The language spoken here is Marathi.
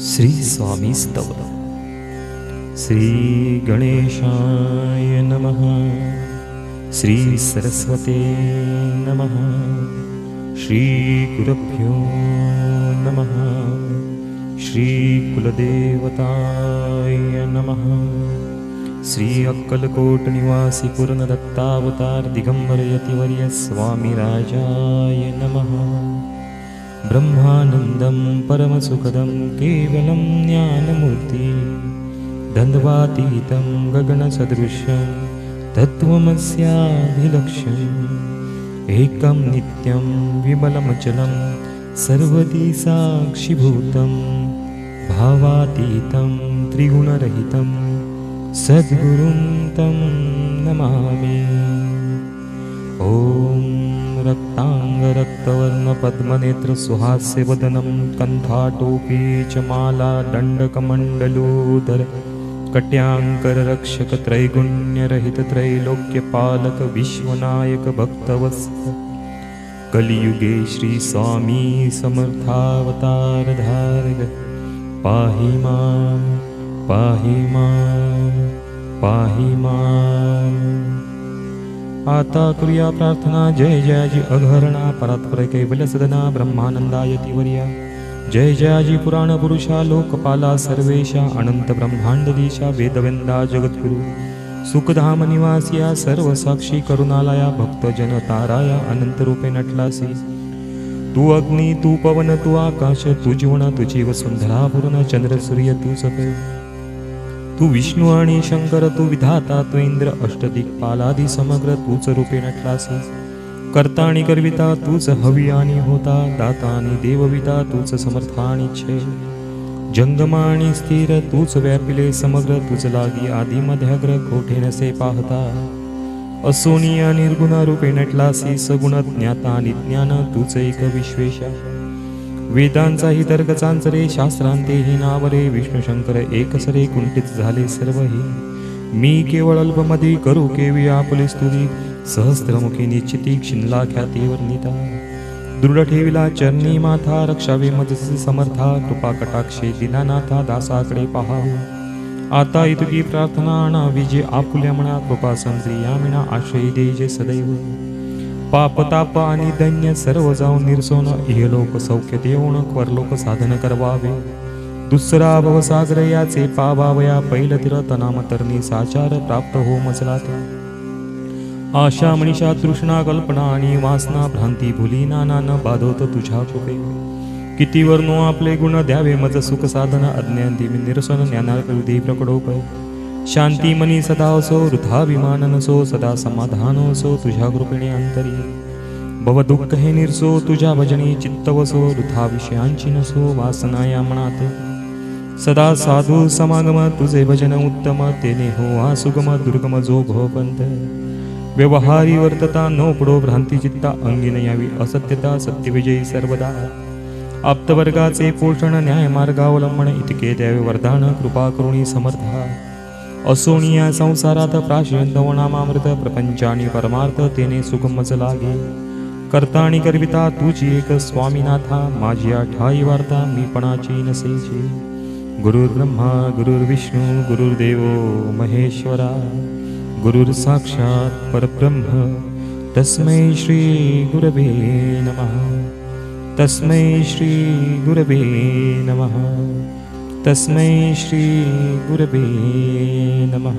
श्री स्वामी स्तव। श्री गणेशाय नमः। श्री सरस्वते नमः। श्री गुरुभ्यो नमः। श्री कुलदेवताय नमः। श्री अक्कलकोट निवासी पूर्ण दत्तावतार दिगंबर यतिवर्य स्वामी राजाय नमः। ब्रह्मानंदं परमसुखदं केवलं ज्ञानमूर्ति द्वन्द्वातीतं गगनसदृशं तत्त्वमस्याभिलक्ष्यम् एकं नित्यं विमलमचलं सर्वदी साक्षिभूतं भावातीतं त्रिगुणरहितं सद्गुरुं तं नमामि। ॐ रक्ताङ्गरक्तवर्णपद्मनेत्र सुहास्यवदनं कण्ठाटोपी च माला दण्डकमण्डलोदर कट्याङ्कररक्षक त्रैगुण्यरहित त्रैलोक्यपालक विश्वनायक भक्तवत्सल कलियुगे श्री स्वामी समर्थावतार धारक पाहि मां पाहि मां पाहि मां। आता करूया प्रार्थना। जय जयाजी अघरणा परात्पर कैवल्य सदना ब्रह्मानंदायतिवर्या। जय जयाजी पुराण पुरुषा लोकपाला सर्वेशा अनंत ब्रह्मांडदीशा वेदवेंदा जगद्गुरु सुखधाम निवासिया सर्वसाक्षी करुणालया भक्तजन ताराया अनंत रूपे नटलासी। तू अग्नी तू पवन तू आकाश तू जीवन तुझी वसुंधरा पूर्ण चंद्र सूर्य तू सपे तू विष्णू आणि शंकर तू विधाता तू इंद्र अष्टदिक्पालादी समग्र तूच रूपे नटलासी। कर्ता आणि करविता तूच हवी आणि होता दाता आणि देवविता तूच समर्थानी छे। जंगमा आणि स्थिर तूच व्यापिले समग्र तूच लागी आदि मध्याग्र कोठे नसे पाहता। असोनी निर्गुण रूपे नटलासी सगुण ज्ञाता आणि ज्ञान तूच एक विश्वेशा। वेदांचाही तर्क चांचरे शास्त्रांतेही नावरे विष्णू शंकर एकसरे कुंठित झाले सर्वही। मी केवळ अल्पमधी करू केवी आपुले स्तुती सहस्त्रमुखी निश्चिती क्षिणला ख्याती वर्णिता। दृढ ठेविला चरणी माथा रक्षावे मजसी समर्था कृपा कटाक्षे दिनानाथा दासाकडे पाहावे। आता इतकी प्रार्थना आणावी जे आपुल्या मना कृपा संत्री यामिना आश्रय देजे सदैव। पाप ताप आणि दैन्य सर्व जाऊन निर्सोन इहलोक सौख्य देऊन परलोक साधन करवावे। दुसरा भवसागर याचे पावावया पैल तीरथ नाम तरणी साचार प्राप्त हो मजला त्या। आशा मनीषा तृष्णा कल्पना आणि वासना भ्रांती भुली नाना न बाधोत तुझ्या कृपे। किती वर्णो आपले गुण द्यावे मज सुख साधन अज्ञान दिवी निरसन ज्ञानाकृती प्रकटोपय। शांती मनी सदा असो वृथाभिमान नसो सदा समाधान असो तुझ्या कृपेने अंतरी। भव दुःख हे निर्सो तुझ्या भजनी चित्त वसो वृथा विषयांची नसो वासना या मनात। सदा साधू समागम तुझे भजन उत्तम तेने हो हा सुगम दुर्गम जो भवपंथ। व्यवहारी वर्तता न पडो भ्रांती चित्ता अंगी न यावी असत्यता सत्यविजयी सर्वदा। आप्तवर्गाचे पोषण न्याय मार्गावलंबन इतके द्यावे वरदान कृपा करुणी समर्था। असोनिया संसारात प्राशयंत वनामामृत प्रपंचानी परमार्थ तेने सुगमच लागे। कर्ता आणि करविता तुझी एक स्वामीनाथा माझी ठाई वार्ता मी पणाची नसेची। गुरुर्ब्रह्मा गुरुर्विष्णू गुरुर्देव महेश्वरा गुरुर साक्षात परब्रह्म तस्मै श्री गुरवे नमः। तस्मै श्री गुरवे नमः। तस्मै श्री गुरवे नमः।